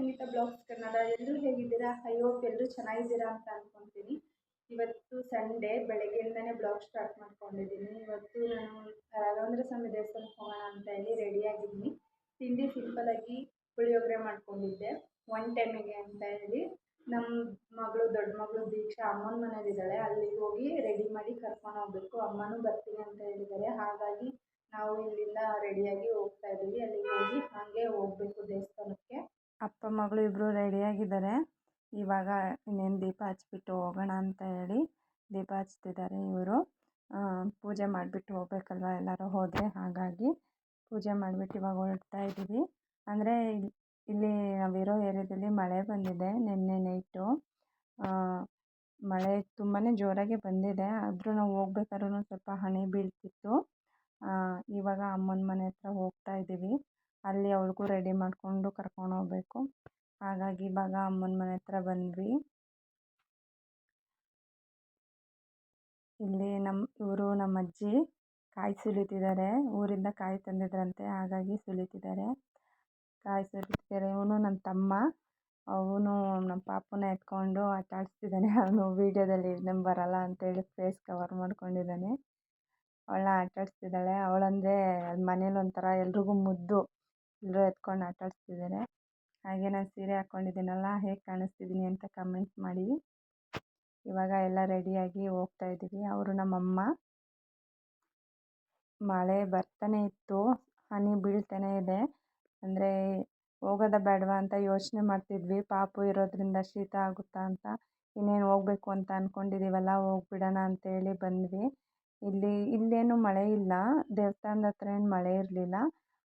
ಸಂಗೀತ blogs Kannada. ಎಲ್ಲರೂ ಹೇಗಿದ್ದೀರಾ? I hope ಎಲ್ಲರೂ ಚೆನ್ನಾಗಿದ್ದೀರಾ ಅಂತ ಅಂದ್ಕೊತೀನಿ. ಇವತ್ತು ಸಂಡೇ, ಬೆಳಗ್ಗೆಯಿಂದನೇ ಬ್ಲಾಗ್ ಸ್ಟಾರ್ಟ್ ಮಾಡ್ಕೊಂಡಿದ್ದೀನಿ. ಇವತ್ತು ನಾನು ರಾಘವೇಂದ್ರ ಸ್ವಾಮಿ ದೇವಸ್ಥಾನಕ್ಕೆ ಹೋಗೋಣ ಅಂತ ಹೇಳಿ ರೆಡಿಯಾಗಿದ್ದೀನಿ. ತಿಂಡಿ ಸಿಂಪಲಾಗಿ ಪುಳಿಯೋಗರೆ ಮಾಡ್ಕೊಂಡಿದ್ದೆ 1 ಟೈಮಿಗೆ ಅಂತ ಹೇಳಿ. ನಮ್ಮ ಮಗಳು, ದೊಡ್ಡ ಮಗಳು ದೀಕ್ಷಾ ಅಮ್ಮನ ಮನೇಲಿದ್ದಾಳೆ. ಅಲ್ಲಿಗೆ ಹೋಗಿ ರೆಡಿ ಮಾಡಿ ಕರ್ಕೊಂಡು ಹೋಗ್ಬೇಕು. ಅಮ್ಮನೂ ಬರ್ತೀನಿ ಅಂತ ಹೇಳಿದ್ದಾರೆ. ಹಾಗಾಗಿ ನಾವು ಇಲ್ಲಿಂದ ರೆಡಿಯಾಗಿ ಹೋಗ್ತಾ ಇದ್ದೀವಿ. ಅಲ್ಲಿಗೆ ಹೋಗಿ ಹಾಗೆ ಹೋಗಬೇಕು ದೇವಸ್ಥಾನಕ್ಕೆ. ಅಪ್ಪ ಮಗಳು ಇಬ್ಬರು ರೆಡಿಯಾಗಿದ್ದಾರೆ. ಇವಾಗ ಇನ್ನೇನು ದೀಪ ಹಚ್ಬಿಟ್ಟು ಹೋಗೋಣ ಅಂತ ಹೇಳಿ ದೀಪ ಹಚ್ತಿದ್ದಾರೆ ಇವರು. ಪೂಜೆ ಮಾಡಿಬಿಟ್ಟು ಹೋಗ್ಬೇಕಲ್ವ ಎಲ್ಲರೂ ಹೋದರೆ, ಹಾಗಾಗಿ ಪೂಜೆ ಮಾಡಿಬಿಟ್ಟು ಇವಾಗ ಹೊರಡ್ತಾ ಇದ್ದೀವಿ. ಅಂದರೆ ಇಲ್ಲಿ ನಾವಿರೋ ಏರಿಯಾದಲ್ಲಿ ಮಳೆ ಬಂದಿದೆ ನಿನ್ನೆ ನೈಟು. ಮಳೆ ತುಂಬಾ ಜೋರಾಗಿ ಬಂದಿದೆ. ಆದರೂ ನಾವು ಹೋಗ್ಬೇಕಾದ್ರೂ ಸ್ವಲ್ಪ ಹನಿ ಬೀಳ್ತಿತ್ತು. ಇವಾಗ ಅಮ್ಮನ ಮನೆ ಹತ್ರ ಹೋಗ್ತಾ ಇದ್ದೀವಿ. ಅಲ್ಲಿ ಅವ್ಳಿಗೂ ರೆಡಿ ಮಾಡಿಕೊಂಡು ಕರ್ಕೊಂಡು ಹೋಗಬೇಕು. ಹಾಗಾಗಿ ಇವಾಗ ಅಮ್ಮನ ಮನೆ ಹತ್ರ ಬಂದ್ವಿ. ಇಲ್ಲಿ ನಮ್ಮ ಅಜ್ಜಿ ಕಾಯಿ ಸುಲಿತಿದ್ದಾರೆ. ಊರಿಂದ ಕಾಯಿ ತಂದಿದ್ರಂತೆ, ಹಾಗಾಗಿ ಸುಲಿತಿದ್ದಾರೆ. ಕಾಯಿ ಸುಲಿತಿದ್ದಾರೆ. ಇವನು ನನ್ನ ತಮ್ಮ, ಅವನು ನಮ್ಮ ಪಾಪನ ಎತ್ಕೊಂಡು ಆಟ ಆಡಿಸ್ತಿದ್ದಾನೆ. ಅವನು ವೀಡಿಯೋದಲ್ಲಿ ನಮ್ಗೆ ಬರಲ್ಲ ಅಂತೇಳಿ ಫೇಸ್ ಕವರ್ ಮಾಡ್ಕೊಂಡಿದ್ದಾನೆ. ಅವಳನ್ನ ಆಟ ಆಡಿಸ್ತಿದ್ದಾಳೆ. ಅವಳಂದರೆ ಮನೇಲಿ ಒಂಥರ ಎಲ್ರಿಗೂ ಮುದ್ದು. ಎಲ್ಲರೂ ಎತ್ಕೊಂಡು ಆಟ ಆಡಿಸ್ತಿದ್ದಾರೆ. ಹಾಗೆ ನಾನು ಸೀರೆ ಹಾಕ್ಕೊಂಡಿದ್ದೀನಲ್ಲ, ಹೇಗೆ ಕಾಣಿಸ್ತಿದ್ದೀನಿ ಅಂತ ಕಮೆಂಟ್ ಮಾಡಿ. ಇವಾಗ ಎಲ್ಲ ರೆಡಿಯಾಗಿ ಹೋಗ್ತಾ ಇದ್ದೀವಿ. ಅವರು ನಮ್ಮಮ್ಮ. ಮಳೆ ಬರ್ತಾನೆ ಇತ್ತು, ಹನಿ ಬೀಳ್ತಾನೆ ಇದೆ. ಅಂದರೆ ಹೋಗೋದ ಬೇಡವಾ ಅಂತ ಯೋಚನೆ ಮಾಡ್ತಿದ್ವಿ. ಪಾಪು ಇರೋದ್ರಿಂದ ಶೀತ ಆಗುತ್ತಾ ಅಂತ. ಇನ್ನೇನು ಹೋಗಬೇಕು ಅಂತ ಅಂದ್ಕೊಂಡಿದ್ದೀವಲ್ಲ, ಹೋಗ್ಬಿಡೋಣ ಅಂತೇಳಿ ಬಂದ್ವಿ. ಇಲ್ಲೇನು ಮಳೆ ಇಲ್ಲ. ದೇವಸ್ಥಾನದ ಹತ್ರ ಏನು ಮಳೆ ಇರಲಿಲ್ಲ.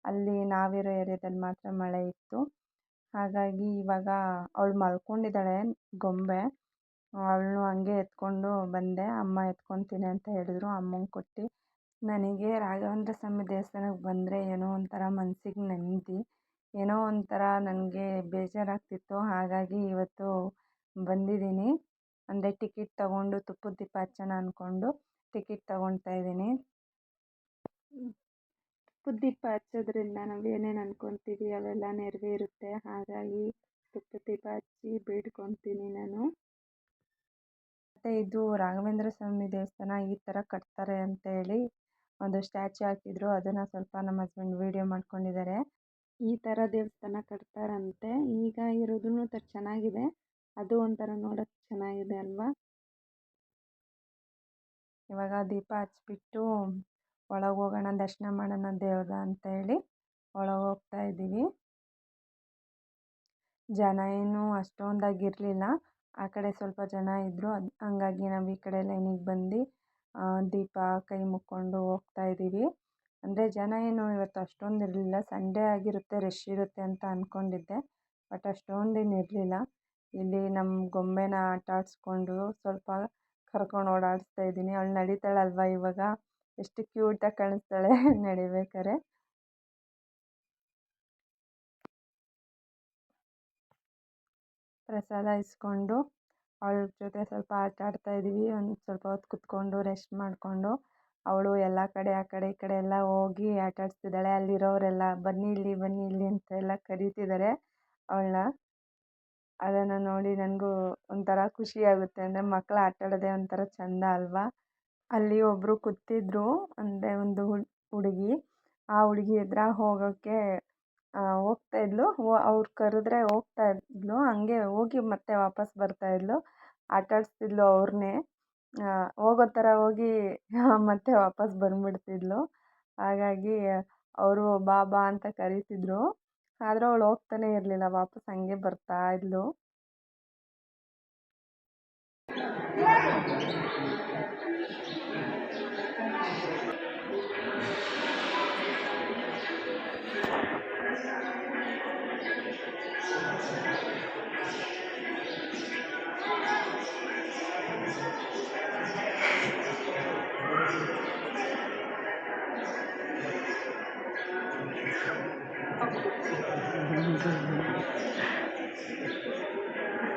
ಅಲ್ಲಿ ನಾವಿರೋ ಏರಿಯಾದಲ್ಲಿ ಮಾತ್ರ ಮಳೆ ಇತ್ತು. ಹಾಗಾಗಿ ಇವಾಗ ಅವಳು ಮಲ್ಕೊಂಡಿದ್ದಾಳೆ ಗೊಂಬೆ. ಅವಳನ್ನು ಹಂಗೆ ಎತ್ಕೊಂಡು ಬಂದೆ. ಅಮ್ಮ ಎತ್ಕೊತೀನಿ ಅಂತ ಹೇಳಿದ್ರು. ಅಮ್ಮಂಗೆ ಕೊಟ್ಟು ನನಗೆ ರಾಘವೇಂದ್ರ ಸ್ವಾಮಿ ದೇವಸ್ಥಾನಕ್ಕೆ ಬಂದರೆ ಏನೋ ಒಂಥರ ಮನಸ್ಸಿಗೆ ನೆಮ್ಮದಿ, ಏನೋ ಒಂಥರ ನನಗೆ ಬೇಜಾರಾಗ್ತಿತ್ತು. ಹಾಗಾಗಿ ಇವತ್ತು ಬಂದಿದ್ದೀನಿ. ಅಂದರೆ ಟಿಕೆಟ್ ತೊಗೊಂಡು ತುಪ್ಪದ ದೀಪ ಹಚ್ಚೋಣ ಅಂದ್ಕೊಂಡು ಟಿಕೆಟ್ ತೊಗೊಳ್ತಾ ಇದ್ದೀನಿ. ತುಪ್ಪದ ದೀಪ ಹಚ್ಚೋದ್ರಿಂದ ನಾವು ಏನೇನು ಅಂದ್ಕೊತೀವಿ ಅವೆಲ್ಲ ನೆರವೇರುತ್ತೆ. ಹಾಗಾಗಿ ತುಪ್ಪದ ದೀಪ ಹಚ್ಚಿ ಬೇಡ್ಕೊತೀನಿ ನಾನು. ಮತ್ತು ಇದು ರಾಘವೇಂದ್ರ ಸ್ವಾಮಿ ದೇವಸ್ಥಾನ ಈ ಥರ ಕಟ್ತಾರೆ ಅಂತೇಳಿ ಒಂದು ಸ್ಟ್ಯಾಚ್ಯೂ ಹಾಕಿದ್ರು. ಅದನ್ನು ಸ್ವಲ್ಪ ನಮ್ಮ ಹಸ್ಬೆಂಡ್ ವೀಡಿಯೋ ಮಾಡ್ಕೊಂಡಿದ್ದಾರೆ. ಈ ಥರ ದೇವಸ್ಥಾನ ಕಟ್ತಾರಂತೆ. ಈಗ ಇರೋದೂ ಚೆನ್ನಾಗಿದೆ. ಅದು ಒಂಥರ ನೋಡೋಕ್ಕೆ ಚೆನ್ನಾಗಿದೆ ಅಲ್ವಾ. ಇವಾಗ ದೀಪ ಹಚ್ಬಿಟ್ಟು ಒಳಗೆ ಹೋಗೋಣ, ದರ್ಶನ ಮಾಡೋಣ ದೇವ್ರ ಅಂತ ಹೇಳಿ ಒಳಗೆ ಹೋಗ್ತಾ ಇದ್ದೀವಿ. ಜನ ಏನು ಅಷ್ಟೊಂದಾಗಿರಲಿಲ್ಲ. ಆ ಕಡೆ ಸ್ವಲ್ಪ ಜನ ಇದ್ದರು. ಹಂಗಾಗಿ ನಾವು ಈ ಕಡೆ ಲೈನಿಗೆ ಬಂದು ದೀಪ ಕೈ ಮುಕ್ಕೊಂಡು ಹೋಗ್ತಾ ಇದ್ದೀವಿ. ಅಂದರೆ ಜನ ಏನು ಇವತ್ತು ಅಷ್ಟೊಂದು ಇರಲಿಲ್ಲ. ಸಂಡೇ ಆಗಿರುತ್ತೆ, ರಶ್ ಇರುತ್ತೆ ಅಂತ ಅಂದ್ಕೊಂಡಿದ್ದೆ. ಬಟ್ ಅಷ್ಟೊಂದೇನು ಇರಲಿಲ್ಲ. ಇಲ್ಲಿ ನಮ್ಮ ಗೊಂಬೆನ ಆಟ ಆಡಿಸ್ಕೊಂಡು ಸ್ವಲ್ಪ ಕರ್ಕೊಂಡು ಓಡಾಡಿಸ್ತಾ ಇದ್ದೀನಿ. ಅವಳು ನಡೀತಾಳಲ್ವ ಇವಾಗ, ಎಷ್ಟು ಕ್ಯೂಟಾಗಿ ಕಾಣಿಸ್ತಾಳೆ ನಡಿಬೇಕಾರೆ. ಪ್ರಸಾದ ಇಸ್ಕೊಂಡು ಅವಳ ಜೊತೆ ಸ್ವಲ್ಪ ಆಟ ಆಡ್ತಾ ಇದ್ದೀವಿ. ಒಂದು ಸ್ವಲ್ಪ ಹೊತ್ತು ಕುತ್ಕೊಂಡು ರೆಸ್ಟ್ ಮಾಡಿಕೊಂಡು ಅವಳು ಎಲ್ಲ ಕಡೆ ಆ ಕಡೆ ಈ ಕಡೆ ಎಲ್ಲ ಹೋಗಿ ಆಟ ಆಡಿಸ್ತಿದ್ದಾಳೆ. ಅಲ್ಲಿರೋರೆಲ್ಲ ಬನ್ನಿ ಇಲ್ಲಿ ಅಂತೆಲ್ಲ ಕರೀತಿದ್ದಾರೆ ಅವಳನ್ನ. ಅದನ್ನು ನೋಡಿ ನನಗೂ ಒಂಥರ ಖುಷಿಯಾಗುತ್ತೆ. ಅಂದರೆ ಮಕ್ಕಳು ಆಟ ಆಡೋದೇ ಒಂಥರ ಚೆಂದ ಅಲ್ವಾ. ಅಲ್ಲಿ ಒಬ್ಬರು ಕೂತಿದ್ರು, ಅಂದರೆ ಒಂದು ಹುಡುಗಿ. ಆ ಹುಡುಗಿ ಎದುರ ಹೋಗೋಕ್ಕೆ ಹೋಗ್ತಾ ಇದ್ಲು. ಅವ್ರು ಕರೆದ್ರೆ ಹೋಗ್ತಾ ಇದ್ಲು. ಹಂಗೆ ಹೋಗಿ ಮತ್ತೆ ವಾಪಸ್ ಬರ್ತಾ ಇದ್ಲು. ಆಟ ಆಡಿಸ್ತಿದ್ಲು ಅವ್ರನ್ನೇ. ಹೋಗೋ ಥರ ಹೋಗಿ ಮತ್ತೆ ವಾಪಸ್ ಬಂದುಬಿಡ್ತಿದ್ಲು. ಹಾಗಾಗಿ ಅವರು ಬಾ ಬಾ ಅಂತ ಕರೀತಿದ್ರು. ಆದರೆ ಅವಳು ಹೋಗ್ತಾನೆ ಇರಲಿಲ್ಲ, ವಾಪಸ್ ಹಂಗೆ ಬರ್ತಾ ಇದ್ಲು.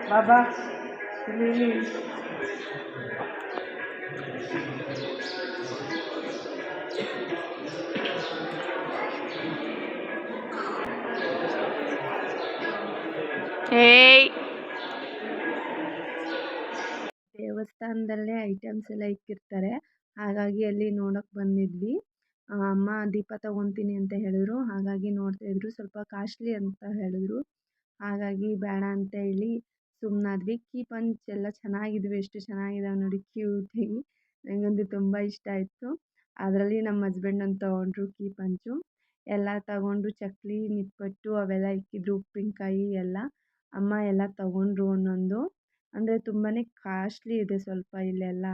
ಬಾಬಾ ಇಲ್ಲಿ ಏಯ್ ದೇವಸ್ಥಾನದಲ್ಲೇ ಐಟಮ್ಸ್ ಎಲ್ಲ ಇಕ್ಕಿರ್ತಾರೆ, ಹಾಗಾಗಿ ಅಲ್ಲಿ ನೋಡೋಕೆ ಬಂದಿದ್ವಿ. ಅಮ್ಮ ದೀಪ ತಗೊತೀನಿ ಅಂತ ಹೇಳಿದ್ರು, ಹಾಗಾಗಿ ನೋಡ್ತಾ ಇದ್ರು. ಸ್ವಲ್ಪ ಕಾಸ್ಟ್ಲಿ ಅಂತ ಹೇಳಿದ್ರು, ಹಾಗಾಗಿ ಬೇಡ ಅಂತ ಹೇಳಿ ಸುಮ್ಮನಾದ್ವಿ. ಕೀ ಪಂಚ್ ಎಲ್ಲ ಚೆನ್ನಾಗಿದ್ವಿ, ಎಷ್ಟು ಚೆನ್ನಾಗಿದಾವೆ ನೋಡಿ ಕ್ಯೂಟಾಗಿ. ನನಗಂತೂ ತುಂಬ ಇಷ್ಟ ಆಯಿತು. ಅದರಲ್ಲಿ ನಮ್ಮ ಹಸ್ಬೆಂಡ್ ಅಂತ ತೊಗೊಂಡ್ರು ಕೀ ಪಂಚು. ಎಲ್ಲ ತಗೊಂಡು ಚಕ್ಲಿ ನಿಪ್ಪಟ್ಟು ಅವೆಲ್ಲ ಇಕ್ಕಿದ್ರು, ಉಪ್ಪಿನಕಾಯಿ ಎಲ್ಲ. ಅಮ್ಮ ಎಲ್ಲ ತಗೊಂಡ್ರು ಒಂದೊಂದು. ಅಂದರೆ ತುಂಬಾ ಕಾಸ್ಟ್ಲಿ ಇದೆ ಸ್ವಲ್ಪ ಇಲ್ಲೆಲ್ಲ.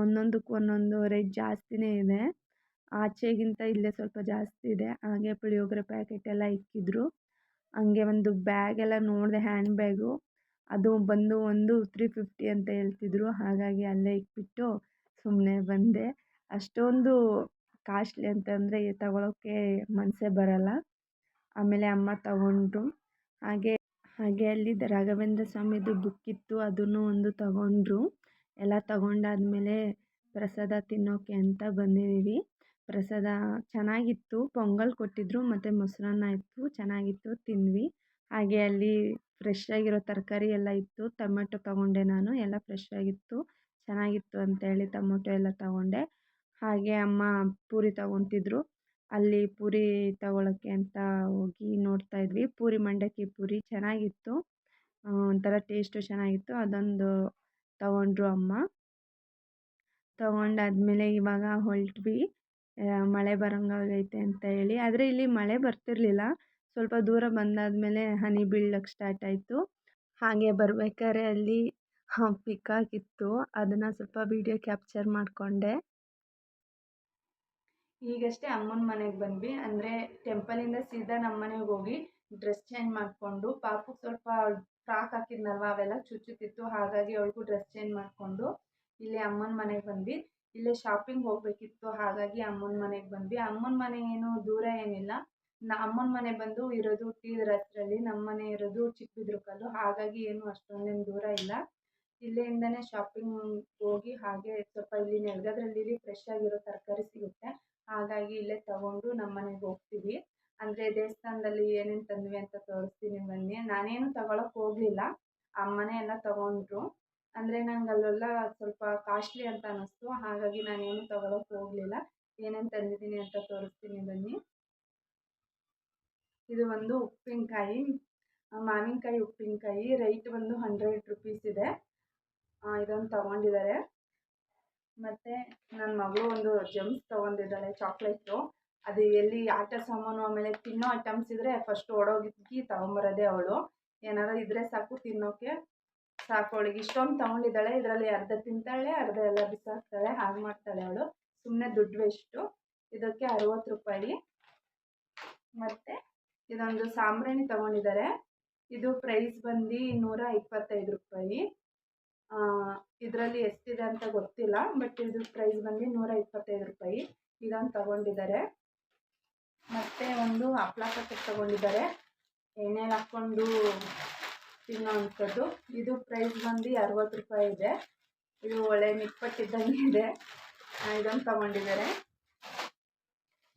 ಒಂದೊಂದಕ್ಕೂ ಒಂದೊಂದು ರೇಟ್ ಜಾಸ್ತಿನೇ ಇದೆ, ಆಚೆಗಿಂತ ಇಲ್ಲೇ ಸ್ವಲ್ಪ ಜಾಸ್ತಿ ಇದೆ. ಹಾಗೆ ಪುಳಿಯೋಗರೆ ಪ್ಯಾಕೆಟ್ ಎಲ್ಲ ಇಕ್ಕಿದ್ರು. ಹಂಗೆ ಒಂದು ಬ್ಯಾಗ್ ಎಲ್ಲ ನೋಡಿದೆ, ಹ್ಯಾಂಡ್ ಬ್ಯಾಗು, ಅದು ಬಂದು ಒಂದು 350 ಅಂತ ಹೇಳ್ತಿದ್ರು. ಹಾಗಾಗಿ ಅಲ್ಲೇ ಇಟ್ಬಿಟ್ಟು ಸುಮ್ಮನೆ ಬಂದೆ. ಅಷ್ಟೊಂದು ಕಾಸ್ಟ್ಲಿ ಅಂತಂದರೆ ತಗೊಳ್ಳೋಕ್ಕೆ ಮನಸ್ಸೇ ಬರಲ್ಲ. ಆಮೇಲೆ ಅಮ್ಮ ತಗೊಂಡ್ರು. ಹಾಗೆ ಅಲ್ಲಿ ರಾಘವೇಂದ್ರ ಸ್ವಾಮಿದು ಬುಕ್ ಇತ್ತು, ಅದನ್ನು ಒಂದು ತಗೊಂಡ್ರು. ಎಲ್ಲ ತಗೊಂಡಾದ್ಮೇಲೆ ಪ್ರಸಾದ ತಿನ್ನೋಕ್ಕೆ ಅಂತ ಬಂದಿದ್ದೀವಿ. ಪ್ರಸಾದ ಚೆನ್ನಾಗಿತ್ತು, ಪೊಂಗಲ್ ಕೊಟ್ಟಿದ್ರು ಮತ್ತು ಮೊಸರನ್ನ ಇತ್ತು, ಚೆನ್ನಾಗಿತ್ತು, ತಿಂದ್ವಿ. ಹಾಗೆ ಅಲ್ಲಿ ಫ್ರೆಶ್ ಆಗಿರೋ ತರಕಾರಿ ಎಲ್ಲ ಇತ್ತು. ಟೊಮೆಟೊ ತಗೊಂಡೆ ನಾನು, ಎಲ್ಲ ಫ್ರೆಶ್ ಆಗಿತ್ತು, ಚೆನ್ನಾಗಿತ್ತು ಅಂತೇಳಿ ಟೊಮೊಟೊ ಎಲ್ಲ ತಗೊಂಡೆ. ಹಾಗೆ ಅಮ್ಮ ಪೂರಿ ತಗೊತಿದ್ರು. ಅಲ್ಲಿ ಪೂರಿ ತಗೊಳ್ಳೋಕ್ಕೆ ಅಂತ ಹೋಗಿ ನೋಡ್ತಾ ಇದ್ವಿ. ಪೂರಿ ಮಂಡಕ್ಕಿ ಪೂರಿ ಚೆನ್ನಾಗಿತ್ತು, ಒಂಥರ ಟೇಸ್ಟು ಚೆನ್ನಾಗಿತ್ತು. ಅದೊಂದು ತಗೊಂಡ್ರು ಅಮ್ಮ. ತಗೊಂಡಾದ್ಮೇಲೆ ಇವಾಗ ಹೊರಟ್ವಿ, ಮಳೆ ಬರೋಂಗಾಗೈತೆ ಅಂತ ಹೇಳಿ. ಆದರೆ ಇಲ್ಲಿ ಮಳೆ ಬರ್ತಿರಲಿಲ್ಲ, ಸ್ವಲ್ಪ ದೂರ ಬಂದಾದಮೇಲೆ ಹನಿ ಬೀಳಕ್ಕೆ ಸ್ಟಾರ್ಟ್ ಆಯಿತು. ಹಾಗೆ ಬರ್ಬೇಕಾದ್ರೆ ಅಲ್ಲಿ ಪಿಕಾಕ್ ಇತ್ತು, ಅದನ್ನು ಸ್ವಲ್ಪ ವೀಡಿಯೋ ಕ್ಯಾಪ್ಚರ್ ಮಾಡಿಕೊಂಡೆ. ಈಗಷ್ಟೇ ಅಮ್ಮನ ಮನೆಗೆ ಬಂದ್ವಿ. ಅಂದರೆ ಟೆಂಪಲಿಂದ ಸೀದಾ ನಮ್ಮ ಮನೆಗೆ ಹೋಗಿ ಡ್ರೆಸ್ ಚೇಂಜ್ ಮಾಡಿಕೊಂಡು, ಪಾಪು ಸ್ವಲ್ಪ ಫ್ರಾಕ್ ಹಾಕಿದ್ನಲ್ವ ಅವೆಲ್ಲ ಚುಚ್ಚುತ್ತಿತ್ತು, ಹಾಗಾಗಿ ಅವಳಿಗೂ ಡ್ರೆಸ್ ಚೇಂಜ್ ಮಾಡಿಕೊಂಡು ಇಲ್ಲಿ ಅಮ್ಮನ ಮನೆಗೆ ಬಂದ್ವಿ. ಇಲ್ಲೇ ಶಾಪಿಂಗ್ ಹೋಗಬೇಕಿತ್ತು, ಹಾಗಾಗಿ ಅಮ್ಮನ ಮನೆಗೆ ಬಂದ್ವಿ. ಅಮ್ಮನ ಮನೆ ಏನು ದೂರ ಏನಿಲ್ಲ, ಅಮ್ಮನ ಮನೆ ಬಂದು ಇರೋದು ಟಿ ರಸ್ತೆಯಲ್ಲಿ, ನಮ್ಮ ಮನೆ ಇರೋದು ಚಿಕ್ಕಬಿದ್ರಕಲ್ಲು, ಹಾಗಾಗಿ ಏನು ಅಷ್ಟೊಂದೇನು ದೂರ ಇಲ್ಲ. ಇಲ್ಲಿಂದನೇ ಶಾಪಿಂಗ್ ಹೋಗಿ ಹಾಗೆ ಸ್ವಲ್ಪ ಇಲ್ಲಿ ನೆಲಗದ್ರಲ್ಲಿ ಫ್ರೆಶ್ ಆಗಿರೋ ತರಕಾರಿ ಸಿಗುತ್ತೆ, ಹಾಗಾಗಿ ಇಲ್ಲೇ ತಗೊಂಡು ನಮ್ಮ ಮನೆಗೆ ಹೋಗ್ತೀವಿ. ಅಂದರೆ ದೇವಸ್ಥಾನದಲ್ಲಿ ಏನೇನು ತಂದ್ವಿ ಅಂತ ತೋರಿಸ್ತೀನಿ ಬನ್ನಿ. ನಾನೇನು ತಗೊಳಕ್ಕೆ ಹೋಗಲಿಲ್ಲ, ಅಮ್ಮನೇ ಎಲ್ಲ ತಗೊಂಡ್ರು. ಅಂದರೆ ನಂಗೆ ಅಲ್ಲೆಲ್ಲ ಸ್ವಲ್ಪ ಕಾಸ್ಟ್ಲಿ ಅಂತ ಅನ್ನಿಸ್ತು, ಹಾಗಾಗಿ ನಾನೇನು ತಗೊಳಕ್ಕೆ ಹೋಗಲಿಲ್ಲ. ಏನೇನು ತಂದಿದ್ದೀನಿ ಅಂತ ತೋರಿಸ್ತೀನಿ ಬನ್ನಿ. ಇದು ಒಂದು ಉಪ್ಪಿನಕಾಯಿ, ಮಾವಿನಕಾಯಿ ಉಪ್ಪಿನಕಾಯಿ, ರೈಟ್ ಬಂದು 100 ರುಪೀಸ್ ಇದೆ. ಇದೊಂದು ತಗೊಂಡಿದ್ದಾರೆ. ಮತ್ತು ನನ್ನ ಮಗಳು ಒಂದು ಜೆಮ್ಸ್ ತೊಗೊಂಡಿದ್ದಾಳೆ, ಚಾಕ್ಲೇಟು. ಅದು ಎಲ್ಲಿ ಆಟ ಸಾಮಾನು ಆಮೇಲೆ ತಿನ್ನೋ ಐಟಮ್ಸ್ ಇದ್ದರೆ ಫಸ್ಟ್ ಓಡೋಗಿ ತೊಗೊಂಬರೋದೇ ಅವಳು. ಏನಾದ್ರು ಇದ್ದರೆ ಸಾಕು, ತಿನ್ನೋಕ್ಕೆ ಸಾಕು ಅವಳಿಗೆ. ಇಷ್ಟೊಂದು ತೊಗೊಂಡಿದ್ದಾಳೆ, ಇದರಲ್ಲಿ ಅರ್ಧ ತಿಂತಾಳೆ, ಅರ್ಧ ಎಲ್ಲ ಬಿಸಾಕ್ತಾಳೆ, ಹಾಗೆ ಮಾಡ್ತಾಳೆ ಅವಳು. ಸುಮ್ಮನೆ ದುಡ್ಡು ವೇಸ್ಟು. ಇದಕ್ಕೆ 60 ರೂಪಾಯಿ. ಮತ್ತು ಇದೊಂದು ಸಾಂಬ್ರಾಣಿ ತೊಗೊಂಡಿದ್ದಾರೆ, ಇದು ಪ್ರೈಸ್ ಬಂದು 125 ರೂಪಾಯಿ. ಇದರಲ್ಲಿ ಎಷ್ಟಿದೆ ಅಂತ ಗೊತ್ತಿಲ್ಲ, ಬಟ್ ಇದು ಪ್ರೈಸ್ ಬಂದು 125 ರೂಪಾಯಿ. ಇದೊಂದು ತಗೊಂಡಿದ್ದಾರೆ. ಮತ್ತು ಒಂದು ಹಪ್ಳ ಪ್ಯಾಕೆಟ್ ತೊಗೊಂಡಿದ್ದಾರೆ, ಎಣ್ಣೆಲಿ ಹಾಕ್ಕೊಂಡು ತಿನ್ನೋ ಅಂಥದ್ದು. ಇದು ಪ್ರೈಸ್ ಬಂದು 60 ರೂಪಾಯಿ ಇದೆ. ಇದು ಒಳ್ಳೆ ನಿಪ್ಪಟ್ಟಿದ್ದಂಗೆ ಇದೆ. ಇದೊಂದು ತೊಗೊಂಡಿದ್ದಾರೆ.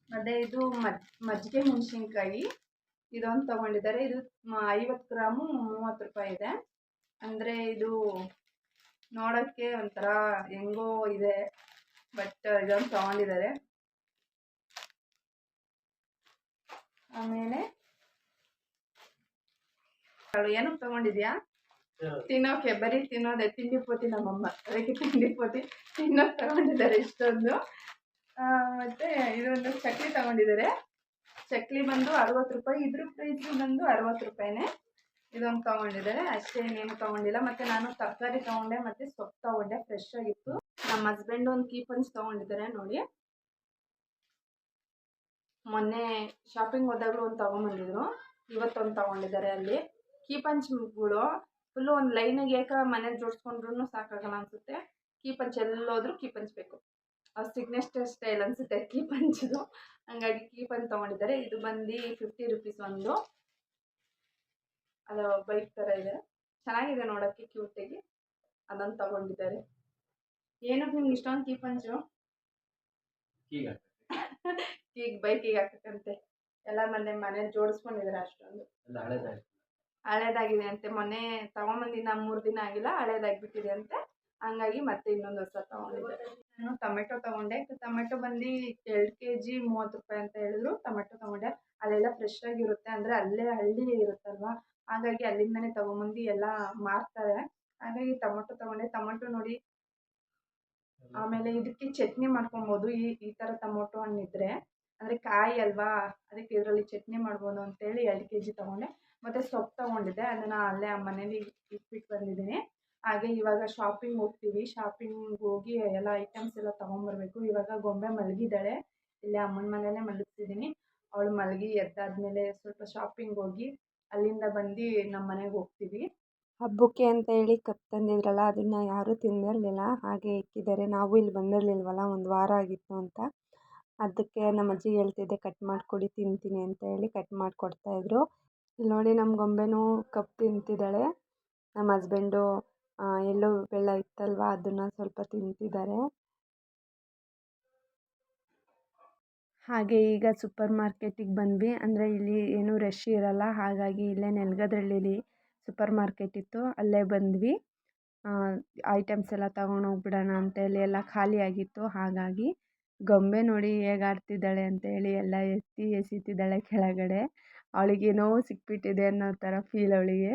ಮತ್ತು ಇದು ಮಜ್ಜಿಗೆ ಮೆಣಸಿನ್ಕಾಯಿ, ಇದೊಂದು ತೊಗೊಂಡಿದ್ದಾರೆ. ಇದು 50 ಗ್ರಾಮು 30 ರೂಪಾಯಿ ಇದೆ. ಅಂದರೆ ಇದು ನೋಡೋಕ್ಕೆ ಒಂಥರ ಹೆಂಗೋ ಇದೆ, ಬಟ್ ಇದೊಂದು ತೊಗೊಂಡಿದ್ದಾರೆ. ಆಮೇಲೆ ಏನಕ್ಕೆ ತೊಗೊಂಡಿದ್ಯಾ? ತಿನ್ನೋಕೆ, ಬರೀ ತಿನ್ನೋದೆ, ತಿಂಡಿ ಪೋತಿ ನಮ್ಮಮ್ಮ, ಅದಕ್ಕೆ ತಿಂಡಿ ಪೋತಿ ತಿನ್ನೋಕೆ ತೊಗೊಂಡಿದ್ದಾರೆ ಇಷ್ಟೊಂದು. ಮತ್ತು ಇದೊಂದು ಚಕ್ಲಿ ತೊಗೊಂಡಿದ್ದಾರೆ. ಚಕ್ಲಿ ಬಂದು 60 ರೂಪಾಯಿ, ಇದ್ರ ಪ್ರೈಸ್ ಬಂದು 60 ರೂಪಾಯಿನೇ. ಇದೊಂದು ತೊಗೊಂಡಿದ್ದಾರೆ, ಅಷ್ಟೇ, ಇನ್ನೇನು ತೊಗೊಂಡಿಲ್ಲ. ಮತ್ತು ನಾನು ತರಕಾರಿ ತೊಗೊಂಡೆ ಮತ್ತು ಸೊಪ್ಪು ತೊಗೊಂಡೆ, ಫ್ರೆಶ್ ಆಗಿತ್ತು. ನಮ್ಮ ಹಸ್ಬೆಂಡ್ ಒಂದು ಕೀ ಪಂಚ್ ತೊಗೊಂಡಿದ್ದಾರೆ ನೋಡಿ. ಮೊನ್ನೆ ಶಾಪಿಂಗ್ ಹೋದಾಗಲೂ ಒಂದು ತೊಗೊಂಬಂದಿದ್ರು, ಇವತ್ತೊಂದು ತೊಗೊಂಡಿದ್ದಾರೆ. ಅಲ್ಲಿ ಕೀ ಪಂಚ್ಗಳು ಫುಲ್ಲು ಒಂದು ಲೈನಿಗೆ ಮನೇಲಿ ಜೋಡಿಸ್ಕೊಂಡ್ರೂ ಸಾಕಾಗಲ್ಲ ಅನಿಸುತ್ತೆ. ಕೀ ಪಂಚ್ ಎಲ್ಲೋದ್ರೂ ಕೀ ಪಂಚ್ ಬೇಕು, ಅವ್ರು ಸಿಗ್ನೇಚರ್ ಸ್ಟೈಲ್ ಅನಿಸುತ್ತೆ ಕೀ ಪಂಚದು. ಹಂಗಾಗಿ ಕೀ ಪಂಚ್ ತೊಗೊಂಡಿದ್ದಾರೆ. ಇದು ಬಂದು 50 ರೂಪೀಸ್ ಒಂದು, ಅದು ಬೈಕ್ ಥರ ಇದೆ, ಚೆನ್ನಾಗಿದೆ ನೋಡೋಕ್ಕೆ ಕ್ಯೂಟಾಗಿ. ಅದನ್ನು ತೊಗೊಂಡಿದ್ದಾರೆ. ಏನಕ್ಕೆ ನಿಮ್ಗೆ ಇಷ್ಟೊಂದು ಕೀ ಪಂಚು? ಈಗ ಬೈಕಿಗೆ ಹಾಕಕ್ಕಂತೆ ಎಲ್ಲ ಮನೇಲಿ ಜೋಡಿಸ್ಕೊಂಡಿದ್ದಾರೆ ಅಷ್ಟೊಂದು. ಹಳೇದಾಗಿದೆ ಅಂತೆ. ಮೊನ್ನೆ ತೊಗೊಂಬಂದಿನ 3 ದಿನ ಆಗಿಲ್ಲ, ಹಳೇದಾಗಿಬಿಟ್ಟಿದೆ ಅಂತೆ. ಹಂಗಾಗಿ ಮತ್ತೆ ಇನ್ನೊಂದು ಹೊಸ ತೊಗೊಂಡಿದ್ದೆ. ನಾನು ಟೊಮೆಟೊ ತೊಗೊಂಡೆ. ಟೊಮೆಟೊ ಬಂದು 2 kg 30 ರೂಪಾಯಿ ಅಂತ ಹೇಳಿದ್ರು. ಟೊಮೆಟೊ ತೊಗೊಂಡೆ. ಅಲ್ಲೆಲ್ಲ ಫ್ರೆಶ್ ಆಗಿರುತ್ತೆ, ಅಂದರೆ ಅಲ್ಲೇ ಹಳ್ಳಿ ಇರುತ್ತಲ್ವ, ಹಾಗಾಗಿ ಅಲ್ಲಿಂದನೇ ತೊಗೊಂಬಂದು ಎಲ್ಲ ಮಾರ್ತಾರೆ. ಹಾಗಾಗಿ ಟೊಮೆಟೊ ತೊಗೊಂಡೆ. ಟೊಮೆಟೊ ನೋಡಿ, ಆಮೇಲೆ ಇದಕ್ಕೆ ಚಟ್ನಿ ಮಾಡ್ಕೊಬೋದು. ಈ ಥರ ಟೊಮೊಟೊ ಹಣ್ಣಿದ್ರೆ, ಅಂದರೆ ಕಾಯಿ ಅಲ್ವಾ, ಅದಕ್ಕೆ ಇದರಲ್ಲಿ ಚಟ್ನಿ ಮಾಡ್ಬೋದು ಅಂತೇಳಿ 2 kg ತೊಗೊಂಡೆ. ಮತ್ತು ಸೊಪ್ಪು ತೊಗೊಂಡಿದ್ದೆ, ಅದನ್ನು ಅಲ್ಲೇ ಮನೇಲಿ ಇಟ್ಬಿಟ್ಟು ಬಂದಿದ್ದೀನಿ. ಹಾಗೆ ಇವಾಗ ಶಾಪಿಂಗ್ ಹೋಗ್ತೀವಿ. ಶಾಪಿಂಗ್ ಹೋಗಿ ಎಲ್ಲ ಐಟಮ್ಸ್ ಎಲ್ಲ ತೊಗೊಂಬರ್ಬೇಕು. ಇವಾಗ ಗೊಂಬೆ ಮಲಗಿದ್ದಾಳೆ, ಇಲ್ಲೇ ಅಮ್ಮನ ಮನೆಯಲ್ಲೇ ಮಲಗಿಸಿದ್ದೀನಿ. ಅವಳು ಮಲಗಿ ಎದ್ದಾದ್ಮೇಲೆ ಸ್ವಲ್ಪ ಶಾಪಿಂಗ್ ಹೋಗಿ ಅಲ್ಲಿಂದ ಬಂದು ನಮ್ಮ ಮನೆಗೆ ಹೋಗ್ತೀವಿ. ಹಬ್ಬಕ್ಕೆ ಅಂತ ಹೇಳಿ ಕಪ್ ತಂದಿದ್ರಲ್ಲ, ಅದನ್ನು ಯಾರೂ ತಿಂದಿರಲಿಲ್ಲ, ಹಾಗೆ ಇಕ್ಕಿದ್ದಾರೆ. ನಾವು ಇಲ್ಲಿ ಬಂದಿರಲಿಲ್ವಲ್ಲ, 1 ವಾರ ಆಗಿತ್ತು ಅಂತ. ಅದಕ್ಕೆ ನಮ್ಮ ಅಜ್ಜಿಗೆ ಹೇಳ್ತಿದ್ದೆ ಕಟ್ ಮಾಡಿಕೊಡಿ ತಿಂತೀನಿ ಅಂತ ಹೇಳಿ ಕಟ್ ಮಾಡಿಕೊಡ್ತಾಯಿದ್ರು. ಇಲ್ಲಿ ನೋಡಿ ನಮ್ಮ ಗೊಂಬೆನೂ ಕಪ್ ತಿಂತಿದ್ದಾಳೆ. ನಮ್ಮ ಹಸ್ಬೆಂಡು ಎಲ್ಲೋ ಬೆಲ್ಲ ಇತ್ತಲ್ವ, ಅದನ್ನು ಸ್ವಲ್ಪ ತಿಂತಿದ್ದಾರೆ. ಹಾಗೆ ಈಗ ಸೂಪರ್ ಮಾರ್ಕೆಟಿಗೆ ಬಂದ್ವಿ. ಅಂದರೆ ಇಲ್ಲಿ ಏನೂ ರಶ್ ಇರಲ್ಲ, ಹಾಗಾಗಿ ಇಲ್ಲೇ ನೆಲಗದ್ರಳ್ಳಿಲಿ ಸೂಪರ್ ಮಾರ್ಕೆಟ್ ಇತ್ತು, ಅಲ್ಲೇ ಬಂದ್ವಿ. ಐಟಮ್ಸ್ ಎಲ್ಲ ತೊಗೊಂಡೋಗ್ಬಿಡೋಣ ಅಂತೇಳಿ ಎಲ್ಲ ಖಾಲಿಯಾಗಿತ್ತು. ಹಾಗಾಗಿ ಗೊಂಬೆ ನೋಡಿ ಹೇಗೆ ಆಡ್ತಿದ್ದಾಳೆ ಅಂತೇಳಿ ಎಲ್ಲ ಎತ್ತಿ ಎಸಿತಿದ್ದಾಳೆ ಕೆಳಗಡೆ. ಅವಳಿಗೇನೋ ಸಿಕ್ಬಿಟ್ಟಿದೆ ಅನ್ನೋ ಥರ ಫೀಲ್ ಅವಳಿಗೆ.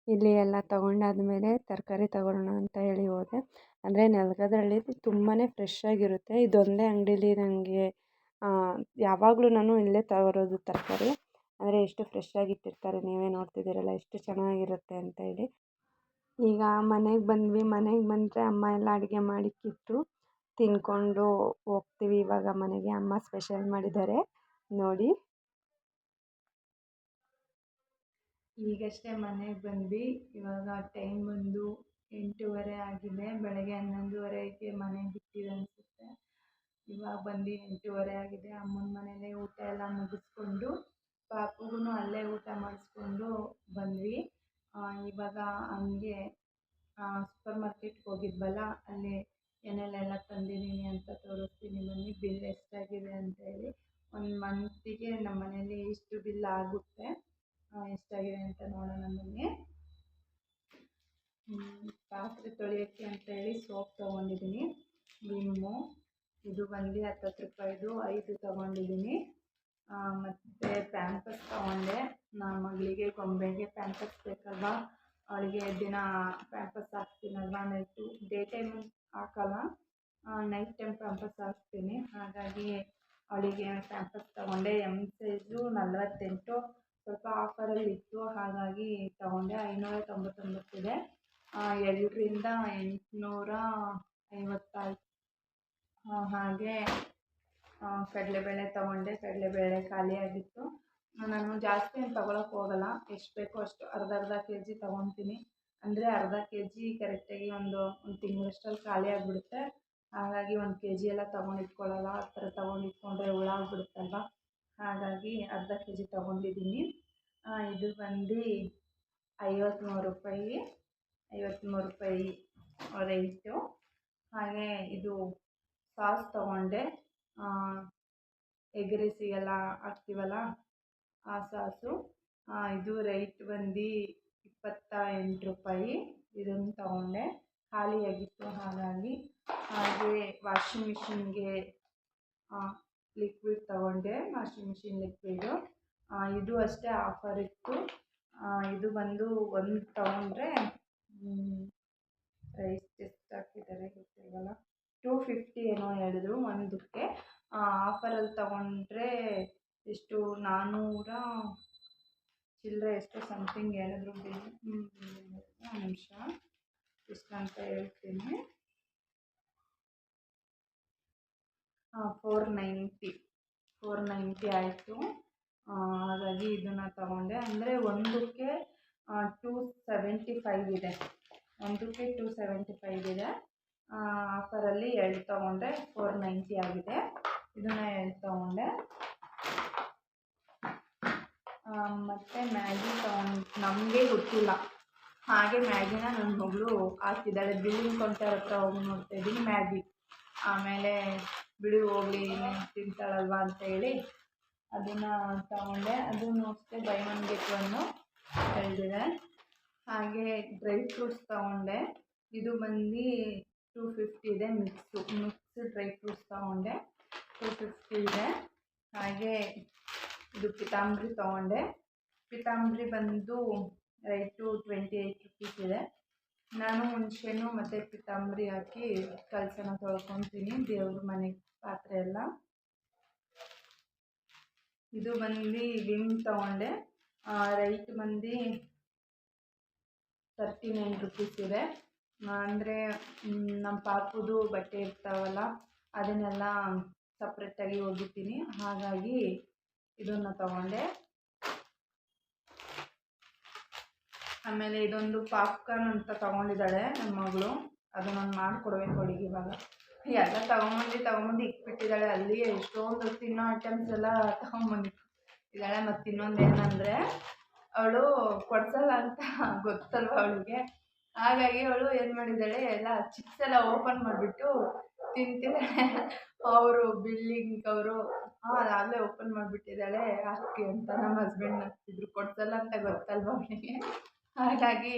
ಇಲ್ಲಿ ಎಲ್ಲ ತೊಗೊಂಡಾದ್ಮೇಲೆ ತರಕಾರಿ ತೊಗೊಳ್ಳೋಣ ಅಂತ ಹೇಳಿ ಹೋದೆ. ಅಂದರೆ ನೆಲಗದ್ರಳ್ಳಿ ತುಂಬಾ ಫ್ರೆಶ್ ಆಗಿರುತ್ತೆ. ಇದೊಂದೇ ಅಂಗಡೀಲಿ ನನಗೆ ಯಾವಾಗಲೂ ನಾನು ಇಲ್ಲೇ ತರೋದು ತರಕಾರಿ. ಅಂದರೆ ಎಷ್ಟು ಫ್ರೆಶ್ ಆಗಿಟ್ಟಿರ್ತಾರೆ, ನೀವೇ ನೋಡ್ತಿದ್ದೀರಲ್ಲ ಎಷ್ಟು ಚೆನ್ನಾಗಿರುತ್ತೆ ಅಂತ ಹೇಳಿ. ಈಗ ಮನೆಗೆ ಬಂದ್ವಿ. ಮನೆಗೆ ಬಂದರೆ ಅಮ್ಮ ಎಲ್ಲ ಅಡುಗೆ ಮಾಡಿಕ್ಕಿಟ್ಟು ತಿಂದ್ಕೊಂಡು ಹೋಗ್ತೀವಿ ಇವಾಗ ಮನೆಗೆ. ಅಮ್ಮ ಸ್ಪೆಷಲ್ ಮಾಡಿದ್ದಾರೆ ನೋಡಿ. ಈಗಷ್ಟೇ ಮನೆಗೆ ಬಂದ್ವಿ. ಇವಾಗ ಟೈಮ್ ಬಂದು 8:30 ಆಗಿದೆ. ಬೆಳಗ್ಗೆ 11:30ಗೆ ಮನೆ ಬಿಟ್ಟಿದೆ ಅನಿಸುತ್ತೆ. ಇವಾಗ ಬಂದು 8:30 ಆಗಿದೆ. ಅಮ್ಮನ ಮನೇಲೇ ಊಟ ಎಲ್ಲ ಮುಗಿಸ್ಕೊಂಡು ಪಾಪುಗೂ ಅಲ್ಲೇ ಊಟ ಮಾಡಿಸ್ಕೊಂಡು ಬಂದ್ವಿ. ಇವಾಗ ಹಂಗೆ ಸೂಪರ್ ಮಾರ್ಕೆಟ್ಗೆ ಹೋಗಿದ್ವಲ್ಲ, ಅಲ್ಲಿ ಏನೇನೆಲ್ಲ ತಂದಿದ್ದೀನಿ ಅಂತ ತೋರಿಸ್ತೀನಿ ಬನ್ನಿ. ಬಿಲ್ ಎಷ್ಟಾಗಿದೆ ಅಂತೇಳಿ. 1 ಮಂತಿಗೆ ನಮ್ಮ ಮನೇಲಿ ಇಷ್ಟು ಬಿಲ್ ಆಗುತ್ತೆ. ಎಷ್ಟಾಗಿದೆ ಅಂತ ನೋಡೋಣ ಬನ್ನಿ. ಪಾತ್ರೆ ತೊಳೆಯೋಕ್ಕೆ ಅಂತೇಳಿ ಸೋಪ್ ತೊಗೊಂಡಿದ್ದೀನಿ, ವಿಮ್ಮು. ಇದು ಬಂದು 10 ರೂಪಾಯಿದು 5 ತೊಗೊಂಡಿದ್ದೀನಿ. ಮತ್ತು ಪ್ಯಾಂಪರ್ಸ್ ತೊಗೊಂಡೆ. ನಮ್ಮ ಮಗಳಿಗೆ ಗೊಂಬೆಗೆ ಪ್ಯಾಂಪರ್ಸ್ ಬೇಕಲ್ವ, ಅವಳಿಗೆ ದಿನ ಪ್ಯಾಂಪರ್ಸ್ ಹಾಕ್ತೀನಲ್ವ ನೈಟು. ಡೇ ಟೈಮ್ ಹಾಕಲ್ಲ, ನೈಟ್ ಟೈಮ್ ಪ್ಯಾಂಪರ್ಸ್ ಹಾಕ್ತೀನಿ. ಹಾಗಾಗಿ ಅವಳಿಗೆ ಪ್ಯಾಂಪರ್ಸ್ ತೊಗೊಂಡೆ. ಎಮ್ ಸೈಜು 48, ಸ್ವಲ್ಪ ಆಫರಲ್ಲಿತ್ತು, ಹಾಗಾಗಿ ತೊಗೊಂಡೆ. 599 ಇದೆ. 2ರಿಂದ 850 ಆಯಿತು. ಹಾಗೆ ಕಡಲೆಬೇಳೆ ತೊಗೊಂಡೆ. ಕಡಲೆಬೇಳೆ ಖಾಲಿಯಾಗಿತ್ತು. ನಾನು ಜಾಸ್ತಿ ಏನು ತೊಗೊಳಕ್ಕೆ ಹೋಗಲ್ಲ, ಎಷ್ಟು ಬೇಕೋ ಅಷ್ಟು ಅರ್ಧ kg ತೊಗೊತೀನಿ. ಅಂದರೆ ಅರ್ಧ kg ಕರೆಕ್ಟಾಗಿ ಒಂದು ತಿಂಗಳಷ್ಟರಲ್ಲಿ ಖಾಲಿ ಆಗಿಬಿಡುತ್ತೆ. ಹಾಗಾಗಿ 1 kg ಎಲ್ಲ ತೊಗೊಂಡಿಟ್ಕೊಳ್ಳಲ್ಲ. ಆ ಥರ ತೊಗೊಂಡಿಟ್ಕೊಂಡ್ರೆ ಹುಳ ಆಗಿಬಿಡುತ್ತಲ್ವ, ಹಾಗಾಗಿ ಅರ್ಧ kg ತೊಗೊಂಡಿದ್ದೀನಿ. ಇದು ಬಂದು 53 ರೂಪಾಯಿ. 53 ರೂಪಾಯಿ ರೇಟು. ಹಾಗೆ ಇದು ಸಾಸ್ ತೊಗೊಂಡೆ. ಎಗ್ ರೈಸಿಗೆಲ್ಲ ಹಾಕ್ತೀವಲ್ಲ ಆ ಸಾಸು. ಇದು ರೇಟ್ ಬಂದು 28 ರೂಪಾಯಿ. ಇದನ್ನು ತೊಗೊಂಡೆ, ಖಾಲಿಯಾಗಿತ್ತು ಹಾಗಾಗಿ. ಹಾಗೆ ವಾಷಿಂಗ್ ಮಿಷಿನ್ಗೆ ಲಿಕ್ವಿಡ್ ತೊಗೊಂಡೆ, ವಾಷಿಂಗ್ ಮಿಷಿನ್ ಲಿಕ್ವಿಡು. ಇದು ಅಷ್ಟೇ ಆಫರ್ ಇತ್ತು. ಇದು ಬಂದು 1 ತೊಗೊಂಡ್ರೆ ಪ್ರೈಸ್ ಎಷ್ಟು ಹಾಕಿದ್ದಾರೆ ಗೊತ್ತಿಲ್ವಲ್ಲ, 250 ಏನೋ ಹೇಳಿದ್ರು ಒಂದಕ್ಕೆ. ಆಫರಲ್ಲಿ ತೊಗೊಂಡ್ರೆ ಎಷ್ಟು 400 ಚಿಲ್ಲರೆ ಎಷ್ಟೋ ಸಮಥಿಂಗ್ ಹೇಳಿದ್ರು ಬಿಲ್. ಒಂದು ನಿಮಿಷ ಎಷ್ಟು ಅಂತ ಹೇಳ್ತೀನಿ. 490 ಆಯಿತು. ಹಾಗಾಗಿ ಇದನ್ನು ತೊಗೊಂಡೆ. ಅಂದರೆ ಒಂದಕ್ಕೆ 275 ಇದೆ. ಒಂದಕ್ಕೆ 275 ಇದೆ. ಆಫರಲ್ಲಿ 2 ತೊಗೊಂಡ್ರೆ 490 ಆಗಿದೆ. ಇದನ್ನು 2 ತೊಗೊಂಡೆ. ಮತ್ತು ಮ್ಯಾಗಿ ನಮಗೆ ಗೊತ್ತಿಲ್ಲ, ಹಾಗೆ ಮ್ಯಾಗಿನ ನನ್ನ ಮಗಳು ಹಾಕಿದ್ದಾಳೆ. ಬಿಲ್ಲಿಂಗ್ ಕೌಂಟರ್ ಹತ್ರ ಹೋಗಿ ನೋಡ್ತಾಯಿದ್ದೀನಿ ಮ್ಯಾಗಿ. ಆಮೇಲೆ ಬಿಡಿ ಹೋಗಲಿ ತಿಂತಾಳಲ್ವ ಅಂತೇಳಿ ಅದನ್ನು ತಗೊಂಡೆ. ಅದನ್ನು ಅಷ್ಟೇ ಬೈ ಒನ್ ಗೆಟ್ ಒನ್ನು ಹೇಳಿದೆ. ಹಾಗೆ ಡ್ರೈ ಫ್ರೂಟ್ಸ್ ತಗೊಂಡೆ. ಇದು ಬಂದು 250 ಇದೆ. ಮಿಕ್ಸ್ ಡ್ರೈ ಫ್ರೂಟ್ಸ್ ತಗೊಂಡೆ, 250 ಇದೆ. ಹಾಗೆ ಇದು ಪಿತಾಂಬರಿ ತೊಗೊಂಡೆ. ಪಿತಾಂಬರಿ ಬಂದು ರೈಟು 28 ರುಪೀಸ್ ಇದೆ. ನಾನು ಹುಣಸೆಹಣ್ಣು ಮತ್ತು ಪಿತಾಂಬರಿ ಹಾಕಿ ಕಲಸನ ತೊಳ್ಕೊತೀನಿ, ದೇವ್ರ ಮನೆ ಪಾತ್ರೆ ಎಲ್ಲ. ಇದು ಬಂದು ವಿಮ್ ತೊಗೊಂಡೆ. ರೈಟ್ ಬಂದು 39 ರುಪೀಸ್ ಇದೆ. ಅಂದರೆ ನಮ್ಮ ಪಾಪುದು ಬಟ್ಟೆ ಇರ್ತಾವಲ್ಲ ಅದನ್ನೆಲ್ಲ ಸಪ್ರೇಟಾಗಿ ಒಗಿತೀನಿ, ಹಾಗಾಗಿ ಇದನ್ನು ತಗೊಂಡೆ. ಆಮೇಲೆ ಇದೊಂದು ಪಾಪ್ಕಾರ್ನ್ ಅಂತ ತೊಗೊಂಡಿದ್ದಾಳೆ ನನ್ನ ಮಗಳು. ಅದು ನಾನು ಮಾಡಿಕೊಡ್ಬೇಕು ಅವಳಿಗೆ. ಇವಾಗ ಎಲ್ಲ ತೊಗೊಂಬಂದು ಇಟ್ಬಿಟ್ಟಿದ್ದಾಳೆ. ಅಲ್ಲಿಯೇ ಎಷ್ಟೊಂದು ತಿನ್ನೋ ಐಟಮ್ಸ್ ಎಲ್ಲ ತೊಗೊಂಬಂದಿದ್ದಾಳೆ. ಮತ್ತು ಇನ್ನೊಂದು ಏನಂದರೆ ಅವಳು ಕೊಡ್ಸಲ್ಲ ಅಂತ ಗೊತ್ತಲ್ವ ಅವಳಿಗೆ. ಹಾಗಾಗಿ ಅವಳು ಏನು ಮಾಡಿದ್ದಾಳೆ, ಎಲ್ಲ ಚಿಪ್ಸ್ ಎಲ್ಲ ಓಪನ್ ಮಾಡಿಬಿಟ್ಟು ತಿಂತಿದ್ದಾಳೆ. ಅವರು ಬಿಲ್ಲಿಂಗ್ ಅವರು ಅದಾಗಲೇ ಓಪನ್ ಮಾಡಿಬಿಟ್ಟಿದ್ದಾಳೆ. ಹಾಕಿ ಅಂತ ನಮ್ಮ ಹಸ್ಬೆಂಡ್ ಹಾಕ್ತಿದ್ರು, ಕೊಡ್ಸಲ್ಲ ಅಂತ ಗೊತ್ತಲ್ವ ಅವಳಿಗೆ. ಹಾಗಾಗಿ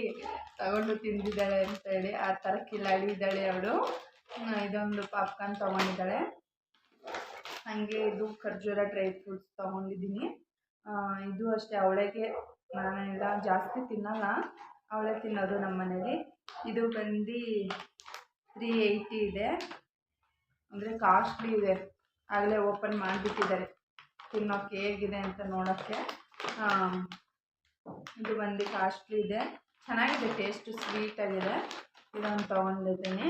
ತಗೊಂಡು ತಿಂದಿದ್ದಾಳೆ ಅಂತೇಳಿ ಆ ಥರ ಕಿಲಾಡಿದ್ದಾಳೆ ಅವಳು. ಇದೊಂದು ಪಾಪ್ಕಾರ್ನ್ ತೊಗೊಂಡಿದ್ದಾಳೆ. ಹಾಗೆ ಇದು ಖರ್ಜೂರ ಡ್ರೈ ಫ್ರೂಟ್ಸ್ ತೊಗೊಂಡಿದ್ದೀನಿ. ಇದು ಅಷ್ಟೇ ಅವಳಿಗೆ. ನಾನೆಲ್ಲ ಜಾಸ್ತಿ ತಿನ್ನಲ್ಲ, ಅವಳೇ ತಿನ್ನೋದು ನಮ್ಮ ಮನೇಲಿ. ಇದು ಬಂದು 380 ಇದೆ. ಅಂದರೆ ಕಾಸ್ಟ್ಲಿ ಇದೆ. ಆಗಲೇ ಓಪನ್ ಮಾಡಿಬಿಟ್ಟಿದ್ದಾರೆ ತಿನ್ನೋಕ್ಕೆ ಹೇಗಿದೆ ಅಂತ ನೋಡೋಕ್ಕೆ. ಇದು ಬಂದು ಕಾಸ್ಟ್ಲಿ ಇದೆ, ಚೆನ್ನಾಗಿದೆ, ಟೇಸ್ಟು ಸ್ವೀಟಾಗಿದೆ. ಇದನ್ನು ತೊಗೊಂಡಿದ್ದೀನಿ.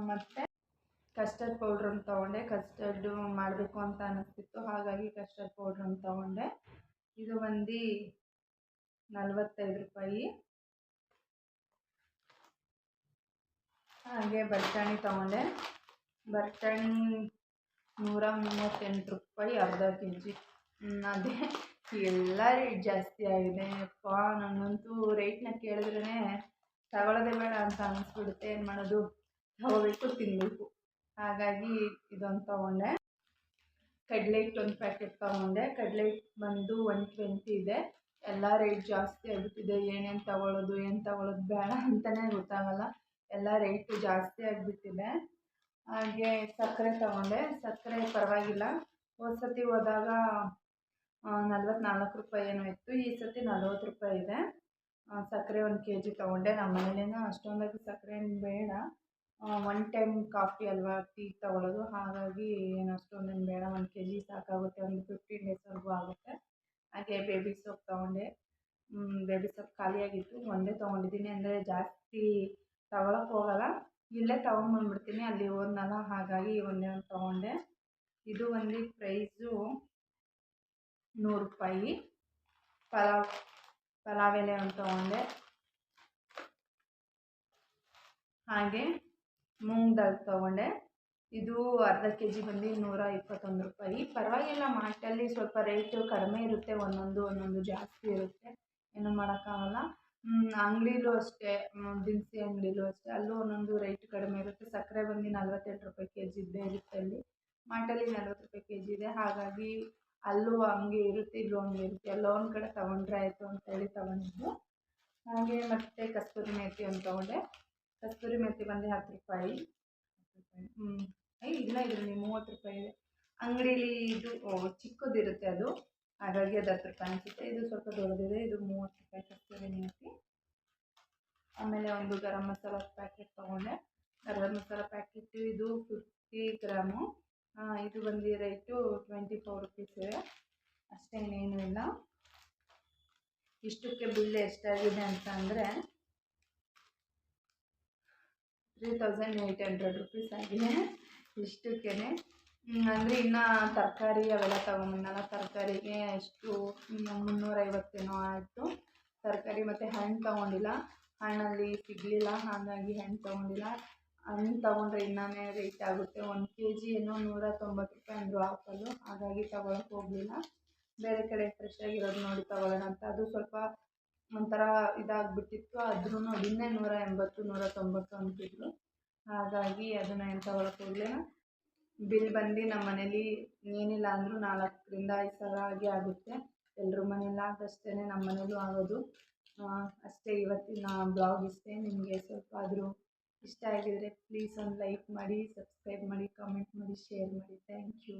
ಮತ್ತು ಕಸ್ಟರ್ಡ್ ಪೌಡ್ರನ್ನು ತೊಗೊಂಡೆ. ಕಸ್ಟರ್ಡು ಮಾಡಬೇಕು ಅಂತ ಅನ್ನಿಸ್ತಿತ್ತು, ಹಾಗಾಗಿ ಕಸ್ಟರ್ಡ್ ಪೌಡ್ರನ್ನು ತೊಗೊಂಡೆ. ಇದು ಬಂದು 45 ರೂಪಾಯಿ. ಹಾಗೆ ಬಟಾಣಿ ತೊಗೊಂಡೆ. ಬಟಾಣಿ 138 ರೂಪಾಯಿ ಅರ್ಧ ಕೆಜಿ. ಅದೇ ಎಲ್ಲ ರೇಟ್ ಜಾಸ್ತಿ ಆಗಿದೆ ಯಪ್ಪ. ನನಗಂತೂ ರೇಟ್ನ ಕೇಳಿದ್ರೇ ತಗೊಳ್ಳೋದೇ ಬೇಡ ಅಂತ ಅನ್ನಿಸ್ಬಿಡುತ್ತೆ. ಏನು ಮಾಡೋದು, ತಗೋಬೇಕು, ತಿನ್ನಬೇಕು. ಹಾಗಾಗಿ ಇದೊಂದು ತೊಗೊಂಡೆ. ಕಡಲೆ ಹಿಟ್ಟು ಒಂದು ಪ್ಯಾಕೆಟ್ ತೊಗೊಂಡೆ. ಕಡಲೆ ಹಿಟ್ಟು ಬಂದು 120 ಇದೆ. ಎಲ್ಲ ರೇಟ್ ಜಾಸ್ತಿ ಆಗಿಬಿಟ್ಟಿದೆ. ಏನೇನು ತಗೊಳ್ಳೋದು ಬೇಡ ಅಂತಲೇ ಗೊತ್ತಾಗಲ್ಲ. ಎಲ್ಲ ರೇಟು ಜಾಸ್ತಿ ಆಗಿಬಿಟ್ಟಿದೆ. ಹಾಗೆ ಸಕ್ಕರೆ ತೊಗೊಂಡೆ. ಸಕ್ಕರೆ ಪರವಾಗಿಲ್ಲ, ಹೋದ ಸತಿ ಹೋದಾಗ 44 ರೂಪಾಯಿ ಏನೋ ಇತ್ತು, ಈ ಸತಿ 40 ರೂಪಾಯಿ ಇದೆ. ಸಕ್ಕರೆ 1 kg ತೊಗೊಂಡೆ. ನಮ್ಮ ಮನೇಲೇನೋ ಅಷ್ಟೊಂದಾಗಿ ಸಕ್ಕರೆ ಏನು ಬೇಡ, 1 ಟೈಮ್ ಕಾಫಿ ಅಲ್ವಾ, ಟೀ ತೊಗೊಳ್ಳೋದು. ಹಾಗಾಗಿ ಏನು ಅಷ್ಟೊಂದೇನು ಬೇಡ, 1 kg ಸಾಕಾಗುತ್ತೆ, ಒಂದು 15 ಡೇಸ್ವರೆಗೂ ಆಗುತ್ತೆ. ಹಾಗೆ ಬೇಬಿ ಸೋಪ್ ತೊಗೊಂಡೆ. ಬೇಬಿ ಸೋಪ್ ಖಾಲಿಯಾಗಿತ್ತು, ಒಂದೇ ತೊಗೊಂಡಿದ್ದೀನಿ. ಅಂದರೆ ಜಾಸ್ತಿ ತಗೊಳಕ್ಕೆ ಹೋಗಲ್ಲ, ಇಲ್ಲೇ ತೊಗೊಂಬಂದ್ಬಿಡ್ತೀನಿ ಅಲ್ಲಿ ಹೋದ್ನಲ್ಲ, ಹಾಗಾಗಿ ಒಂದೇ ಒಂದು ತೊಗೊಂಡೆ. ಇದು ಒಂದು ಪ್ರೈಸು 100 ರೂಪಾಯಿ. ಪಲಾವ್ ಎಲೆ ಒಂದು ತೊಗೊಂಡೆ. ಹಾಗೆ ಮೂಂಗ್ ದಾಲ್ ತೊಗೊಂಡೆ. ಇದು ಅರ್ಧ ಕೆಜಿ ಬಂದು 121 ರೂಪಾಯಿ. ಪರವಾಗಿಲ್ಲ, ಮಾರ್ಟಲ್ಲಿ ಸ್ವಲ್ಪ ರೇಟು ಕಡಿಮೆ ಇರುತ್ತೆ, ಒಂದೊಂದು ಜಾಸ್ತಿ ಇರುತ್ತೆ, ಏನೂ ಮಾಡೋಕ್ಕಾಗಲ್ಲ. ಅಂಗಡಿಲೂ ಅಷ್ಟೇ, ದಿನಸಿ ಅಂಗಡಿಲೂ ಅಷ್ಟೇ, ಅಲ್ಲೂ ಒಂದೊಂದು ರೇಟ್ ಕಡಿಮೆ ಇರುತ್ತೆ. ಸಕ್ಕರೆ ಬಂದು 48 ರೂಪಾಯಿ ಕೆಜಿ ಇದ್ದೇ ಇರುತ್ತೆ ಅಲ್ಲಿ. ಮಾರ್ಟಲ್ಲಿ 40 ರೂಪಾಯಿ ಕೆಜಿ ಇದೆ, ಹಾಗಾಗಿ ಅಲ್ಲೂ ಹಂಗೆ ಇರುತ್ತೆ, ಇಲ್ಲೂ ಹಂಗೆ ಇರುತ್ತೆ. ಎಲ್ಲೋ ಒಂದು ಕಡೆ ತೊಗೊಂಡ್ರೆ ಆಯಿತು ಅಂತೇಳಿ ತೊಗೊಂಡಿದ್ದು. ಹಾಗೆ ಮತ್ತು ಕಸ್ತೂರಿ ಮೇಥಿ ಒಂದು ತೊಗೊಂಡೆ. ಕಸ್ತೂರಿ ಮೇಥಿ ಬಂದು 10 ರೂಪಾಯಿ. ಇಲ್ಲ ಇದರಲ್ಲಿ 30 ರೂಪಾಯಿ ಇದೆ. ಅಂಗಡೀಲಿ ಇದು ಚಿಕ್ಕದಿರುತ್ತೆ ಅದು, ಹಾಗಾಗಿ ಅದು 10 ರೂಪಾಯಿ ಅನಿಸುತ್ತೆ. ಇದು ಸ್ವಲ್ಪ ದೊಡ್ಡದಿದೆ, ಇದು 30 ರೂಪಾಯಿ ಕಸ್ತೂರಿ ಮೇಥಿ. ಆಮೇಲೆ ಒಂದು ಗರಂ ಮಸಾಲ ಪ್ಯಾಕೆಟ್ ತೊಗೊಂಡೆ. ಗರಂ ಮಸಾಲ ಪ್ಯಾಕೆಟು ಇದು 50 ಗ್ರಾಮು. ಇದು ಬಂದು ರೇಟು 24 ರುಪೀಸ್ ಇದೆ. ಅಷ್ಟೇ, ಇನ್ನೇನು ಇಲ್ಲ. ಇಷ್ಟಕ್ಕೆ ಬಿಲ್ ಎಷ್ಟಾಗಿದೆ ಅಂತ ಅಂದರೆ 3800 ರುಪೀಸ್ ಆಗಿದೆ ಇಷ್ಟಕ್ಕೇ. ಅಂದರೆ ಇನ್ನು ತರಕಾರಿ ಅವೆಲ್ಲ ತೊಗೊಂಬಂದಲ್ಲ, ತರಕಾರಿಗೆ ಎಷ್ಟು 350 ಏನೋ ಆಯಿತು ತರಕಾರಿ. ಮತ್ತು ಹಣ್ಣು ತೊಗೊಂಡಿಲ್ಲ, ಹಣ್ಣಲ್ಲಿ ಸಿಗಲಿಲ್ಲ, ಹಾಗಾಗಿ ಹಣ್ಣು ತೊಗೊಂಡಿಲ್ಲ. ಹಣ್ಣು ತೊಗೊಂಡ್ರೆ ಇನ್ನೂ ರೇಟ್ ಆಗುತ್ತೆ. 1 kg ಏನೋ 190 ರೂಪಾಯಿ ಅಂದರು ಆಪಲ್ಲು, ಹಾಗಾಗಿ ತೊಗೊಳಕ್ಕೆ ಹೋಗಲಿಲ್ಲ. ಬೇರೆ ಕಡೆ ಫ್ರೆಶ್ ಆಗಿರೋದು ನೋಡಿ ತೊಗೊಳ್ಳೋಣ ಅಂತ. ಅದು ಸ್ವಲ್ಪ ಒಂಥರ ಇದಾಗಿಬಿಟ್ಟಿತ್ತು, ಆದ್ರೂ ಅದನ್ನೇ 180 190 ಅಂತಿದ್ರು. ಹಾಗಾಗಿ ಅದನ್ನು ಏನು ತಗೊಳಕ್ಕೆ ಹೋಗಲಿಲ್ಲ. ಬಿಲ್ ಬಂದು ನಮ್ಮ ಮನೇಲಿ ಏನಿಲ್ಲ ಅಂದರೂ 4ರಿಂದ 5 ಸಾವಿರ ಆಗೇ ಆಗುತ್ತೆ. ಎಲ್ಲರ ಮನೇಲಿ ಆದಷ್ಟೇ ನಮ್ಮ ಮನೇಲೂ ಆಗೋದು. ಅಷ್ಟೇ ಇವತ್ತಿನ ಬ್ಲಾಗ್ ಇಷ್ಟೇ. ನಿಮಗೆ ಸ್ವಲ್ಪ ಆದರೂ ಇಷ್ಟ ಆಗಿದರೆ ಪ್ಲೀಸ್ ಒಂದು ಲೈಕ್ ಮಾಡಿ, ಸಬ್ಸ್ಕ್ರೈಬ್ ಮಾಡಿ, ಕಾಮೆಂಟ್ ಮಾಡಿ, ಶೇರ್ ಮಾಡಿ. Thank you.